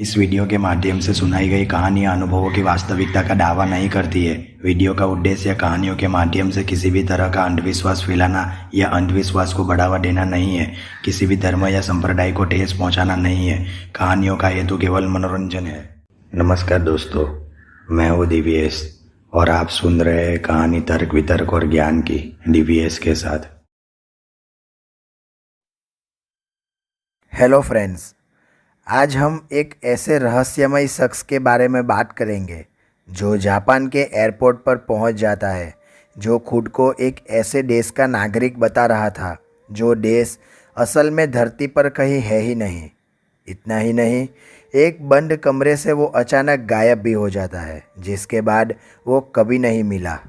इस वीडियो के माध्यम से सुनाई गई कहानियाँ अनुभवों की वास्तविकता का दावा नहीं करती है। वीडियो का उद्देश्य कहानियों के माध्यम से किसी भी तरह का अंधविश्वास फैलाना या अंधविश्वास को बढ़ावा देना नहीं है। किसी भी धर्म या संप्रदाय को ठेस पहुंचाना नहीं है। कहानियों का हेतु केवल मनोरंजन है। नमस्कार दोस्तों, मैं हूँ दिव्येश और आप सुन रहे हैं कहानी तर्क वितर्क और ज्ञान की दिव्येश के साथ। हेलो फ्रेंड्स, आज हम एक ऐसे रहस्यमय शख्स के बारे में बात करेंगे जो जापान के एयरपोर्ट पर पहुंच जाता है, जो खुद को एक ऐसे देश का नागरिक बता रहा था जो देश असल में धरती पर कहीं है ही नहीं। इतना ही नहीं, एक बंद कमरे से वो अचानक गायब भी हो जाता है, जिसके बाद वो कभी नहीं मिला।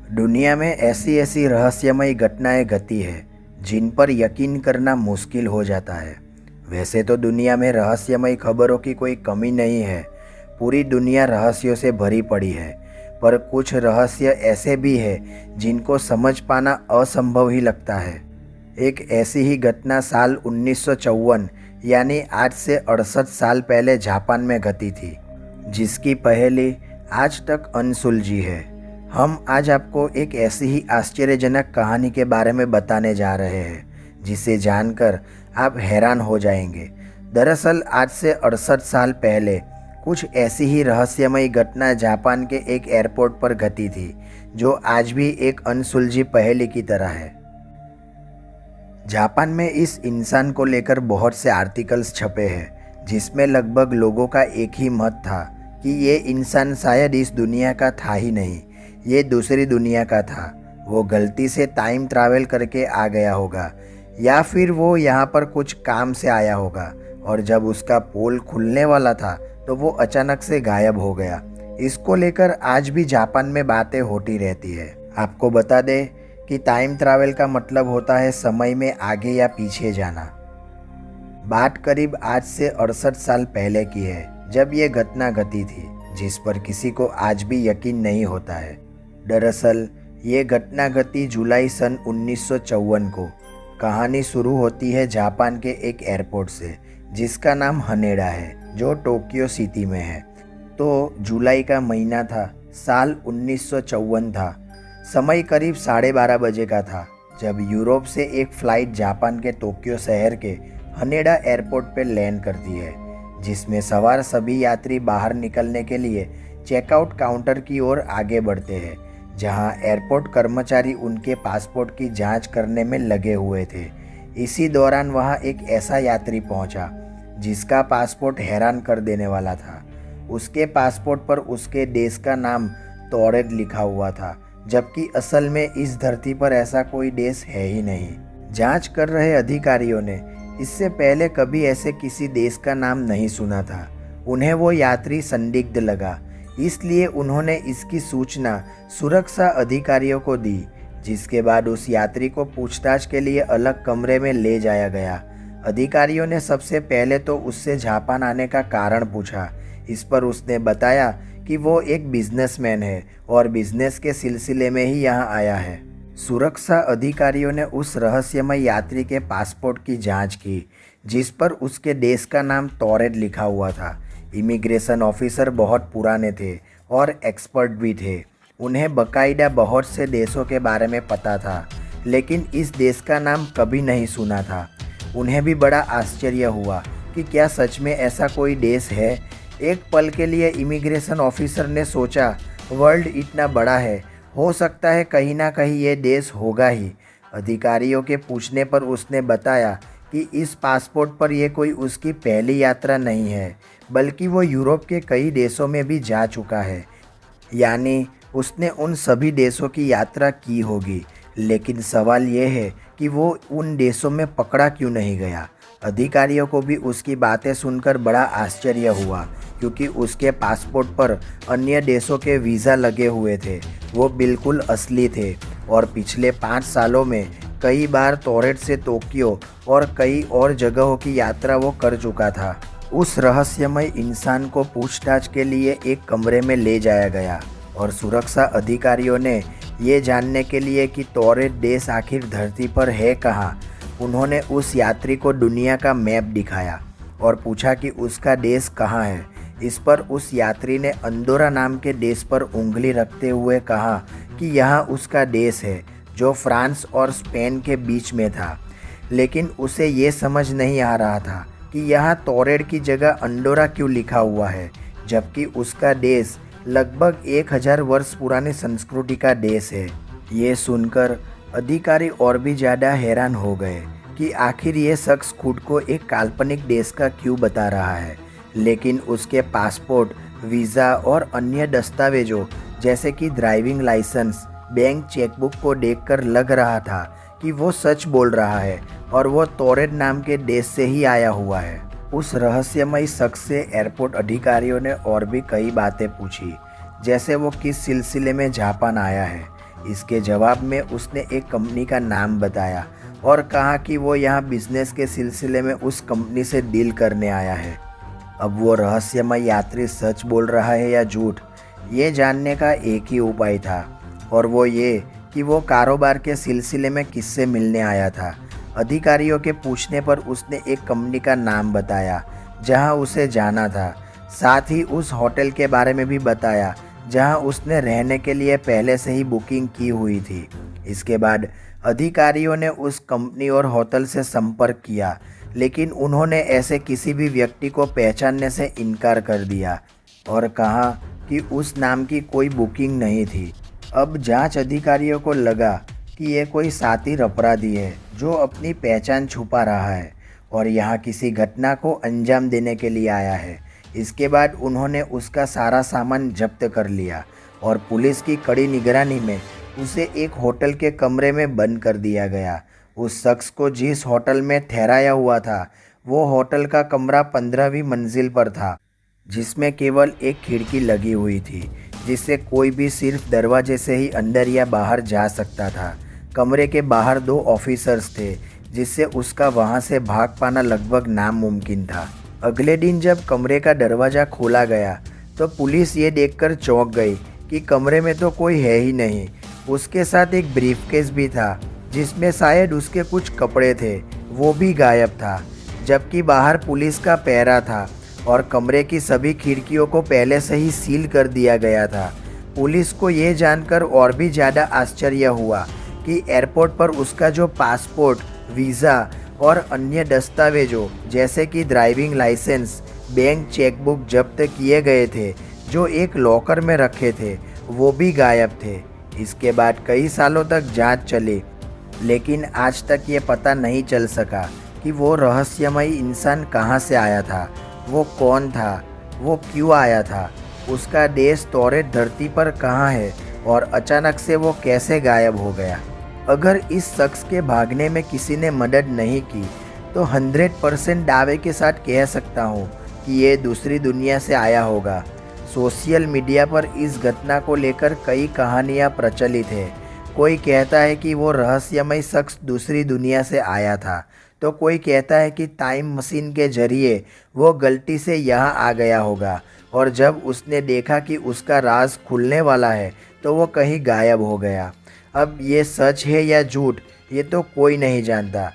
दुनिया में ऐसी ऐसी रहस्यमय घटनाएं घटी है जिन पर यकीन करना मुश्किल हो जाता है। वैसे तो दुनिया में रहस्यमय खबरों की कोई कमी नहीं है, पूरी दुनिया रहस्यों से भरी पड़ी है। पर कुछ रहस्य ऐसे भी हैं जिनको समझ पाना असंभव ही लगता है। एक ऐसी ही घटना साल 1954 यानी आज से 68 साल पहले जापान में घटी थी, जिसकी पहेली आज तक अनसुलझी है। हम आज आपको एक ऐसी ही आश्चर्यजनक कहानी के बारे में बताने जा रहे हैं जिसे जानकर आप हैरान हो जाएंगे। दरअसल आज से 68 साल पहले कुछ ऐसी ही रहस्यमय घटना जापान के एक एयरपोर्ट पर घटी थी, जो आज भी एक अनसुलझी पहेली की तरह है। जापान में इस इंसान को लेकर बहुत से आर्टिकल्स छपे हैं, जिसमें लगभग लोगों का एक ही मत था कि ये इंसान शायद इस दुनिया का था ही नहीं, ये दूसरी दुनिया का था। वो गलती से टाइम ट्रैवल करके आ गया होगा या फिर वो यहाँ पर कुछ काम से आया होगा, और जब उसका पोल खुलने वाला था तो वो अचानक से गायब हो गया। इसको लेकर आज भी जापान में बातें होती रहती है। आपको बता दें कि टाइम ट्रैवल का मतलब होता है समय में आगे या पीछे जाना। बात करीब आज से 68 साल पहले की है, जब ये घटना घटी थी, जिस पर किसी को आज भी यकीन नहीं होता है। दरअसल ये घटना घटी जुलाई सन 1954 को। कहानी शुरू होती है जापान के एक एयरपोर्ट से, जिसका नाम हनेडा है, जो टोक्यो सिटी में है। तो जुलाई का महीना था, साल 1954 था। समय करीब 12:30 बजे का था, जब यूरोप से एक फ़्लाइट जापान के टोक्यो शहर के हनेडा एयरपोर्ट पर लैंड करती है, जिसमें सवार सभी यात्री बाहर निकलने के लिए चेकआउट काउंटर की ओर आगे बढ़ते हैं, जहां एयरपोर्ट कर्मचारी उनके पासपोर्ट की जांच करने में लगे हुए थे। इसी दौरान वहां एक ऐसा यात्री पहुंचा जिसका पासपोर्ट हैरान कर देने वाला था। उसके पासपोर्ट पर उसके देश का नाम टोरेड लिखा हुआ था, जबकि असल में इस धरती पर ऐसा कोई देश है ही नहीं। जांच कर रहे अधिकारियों ने इससे पहले कभी ऐसे किसी देश का नाम नहीं सुना था। उन्हें वो यात्री संदिग्ध लगा, इसलिए उन्होंने इसकी सूचना सुरक्षा अधिकारियों को दी, जिसके बाद उस यात्री को पूछताछ के लिए अलग कमरे में ले जाया गया। अधिकारियों ने सबसे पहले तो उससे जापान आने का कारण पूछा। इस पर उसने बताया कि वो एक बिजनेसमैन है और बिजनेस के सिलसिले में ही यहाँ आया है। सुरक्षा अधिकारियों ने उस रहस्यमय यात्री के पासपोर्ट की जांच की, जिस पर उसके देश का नाम टोरेड लिखा हुआ था। इमिग्रेशन ऑफिसर बहुत पुराने थे और एक्सपर्ट भी थे। उन्हें बाकायदा बहुत से देशों के बारे में पता था, लेकिन इस देश का नाम कभी नहीं सुना था। उन्हें भी बड़ा आश्चर्य हुआ कि क्या सच में ऐसा कोई देश है। एक पल के लिए इमिग्रेशन ऑफिसर ने सोचा, वर्ल्ड इतना बड़ा है, हो सकता है कहीं ना कहीं ये देश होगा ही। अधिकारियों के पूछने पर उसने बताया कि इस पासपोर्ट पर यह कोई उसकी पहली यात्रा नहीं है, बल्कि वो यूरोप के कई देशों में भी जा चुका है, यानी उसने उन सभी देशों की यात्रा की होगी। लेकिन सवाल ये है कि वो उन देशों में पकड़ा क्यों नहीं गया। अधिकारियों को भी उसकी बातें सुनकर बड़ा आश्चर्य हुआ, क्योंकि उसके पासपोर्ट पर अन्य देशों के वीज़ा लगे हुए थे। वो बिल्कुल असली थे और पिछले 5 सालों में कई बार टोरेट से टोक्यो और कई और जगहों की यात्रा वो कर चुका था। उस रहस्यमय इंसान को पूछताछ के लिए एक कमरे में ले जाया गया और सुरक्षा अधिकारियों ने ये जानने के लिए कि टोरेट देश आखिर धरती पर है कहाँ, उन्होंने उस यात्री को दुनिया का मैप दिखाया और पूछा कि उसका देश कहाँ है। इस पर उस यात्री ने अंडोरा नाम के देश पर उंगली रखते हुए कहा कि यहाँ उसका देश है, जो फ्रांस और स्पेन के बीच में था। लेकिन उसे ये समझ नहीं आ रहा था कि यहाँ टोरेट की जगह अंडोरा क्यों लिखा हुआ है, जबकि उसका देश लगभग 1000 वर्ष पुरानी संस्कृति का देश है। ये सुनकर अधिकारी और भी ज़्यादा हैरान हो गए कि आखिर ये शख्स खुद को एक काल्पनिक देश का क्यों बता रहा है। लेकिन उसके पासपोर्ट, वीज़ा और अन्य दस्तावेजों जैसे कि ड्राइविंग लाइसेंस, बैंक चेकबुक को देखकर लग रहा था कि वो सच बोल रहा है और वो टोरेट नाम के देश से ही आया हुआ है। उस रहस्यमय शख्स से एयरपोर्ट अधिकारियों ने और भी कई बातें पूछी, जैसे वो किस सिलसिले में जापान आया है। इसके जवाब में उसने एक कंपनी का नाम बताया और कहा कि वो यहाँ बिजनेस के सिलसिले में उस कंपनी से डील करने आया है। अब वो रहस्यमय यात्री सच बोल रहा है या झूठ, ये जानने का एक ही उपाय था और वो ये कि वो कारोबार के सिलसिले में किससे मिलने आया था। अधिकारियों के पूछने पर उसने एक कंपनी का नाम बताया जहां उसे जाना था, साथ ही उस होटल के बारे में भी बताया जहां उसने रहने के लिए पहले से ही बुकिंग की हुई थी। इसके बाद अधिकारियों ने उस कंपनी और होटल से संपर्क किया, लेकिन उन्होंने ऐसे किसी भी व्यक्ति को पहचानने से इनकार कर दिया और कहा कि उस नाम की कोई बुकिंग नहीं थी। अब जांच अधिकारियों को लगा कि ये कोई शातिर अपराधी है जो अपनी पहचान छुपा रहा है और यहाँ किसी घटना को अंजाम देने के लिए आया है। इसके बाद उन्होंने उसका सारा सामान जब्त कर लिया और पुलिस की कड़ी निगरानी में उसे एक होटल के कमरे में बंद कर दिया गया। उस शख्स को जिस होटल में ठहराया हुआ था वो होटल का कमरा 15वीं मंजिल पर था, जिसमें केवल एक खिड़की लगी हुई थी जिससे कोई भी सिर्फ दरवाजे से ही अंदर या बाहर जा सकता था। कमरे के बाहर 2 ऑफिसर्स थे जिससे उसका वहां से भाग पाना लगभग नामुमकिन था। अगले दिन जब कमरे का दरवाज़ा खोला गया तो पुलिस ये देखकर चौंक गई कि कमरे में तो कोई है ही नहीं। उसके साथ एक ब्रीफकेस भी था जिसमें शायद उसके कुछ कपड़े थे, वो भी गायब था, जबकि बाहर पुलिस का पहरा था और कमरे की सभी खिड़कियों को पहले से ही सील कर दिया गया था। पुलिस को ये जानकर और भी ज़्यादा आश्चर्य हुआ कि एयरपोर्ट पर उसका जो पासपोर्ट, वीज़ा और अन्य दस्तावेजों जैसे कि ड्राइविंग लाइसेंस, बैंक चेकबुक जब्त किए गए थे जो एक लॉकर में रखे थे, वो भी गायब थे। इसके बाद कई सालों तक जांच चली, लेकिन आज तक ये पता नहीं चल सका कि वो रहस्यमय इंसान कहाँ से आया था, वो कौन था, वो क्यों आया था, उसका देश टोरेट धरती पर कहाँ है और अचानक से वो कैसे गायब हो गया। अगर इस शख्स के भागने में किसी ने मदद नहीं की तो 100% दावे के साथ कह सकता हूँ कि ये दूसरी दुनिया से आया होगा। सोशल मीडिया पर इस घटना को लेकर कई कहानियाँ प्रचलित है। कोई कहता है कि वो रहस्यमय शख्स दूसरी दुनिया से आया था, तो कोई कहता है कि टाइम मशीन के जरिए वो गलती से यहाँ आ गया होगा और जब उसने देखा कि उसका राज खुलने वाला है तो वो कहीं गायब हो गया। अब ये सच है या झूठ ये तो कोई नहीं जानता,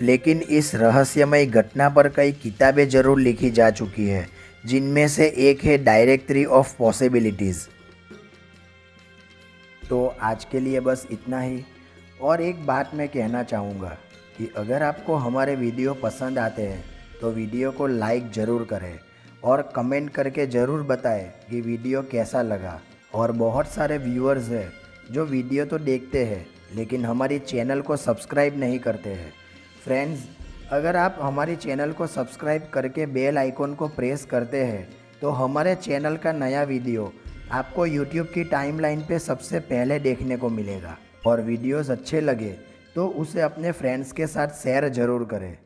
लेकिन इस रहस्यमय घटना पर कई किताबें ज़रूर लिखी जा चुकी है, जिनमें से एक है डायरेक्टरी ऑफ पॉसिबिलिटीज़। तो आज के लिए बस इतना ही। और एक बात मैं कहना चाहूँगा कि अगर आपको हमारे वीडियो पसंद आते हैं तो वीडियो को लाइक ज़रूर करें और कमेंट करके ज़रूर बताएं कि वीडियो कैसा लगा। और बहुत सारे व्यूअर्स हैं जो वीडियो तो देखते हैं लेकिन हमारी चैनल को सब्सक्राइब नहीं करते हैं। फ्रेंड्स, अगर आप हमारी चैनल को सब्सक्राइब करके बेल आइकॉन को प्रेस करते हैं तो हमारे चैनल का नया वीडियो आपको यूट्यूब की टाइमलाइन पे सबसे पहले देखने को मिलेगा। और वीडियोस अच्छे लगे तो उसे अपने फ्रेंड्स के साथ शेयर ज़रूर करें।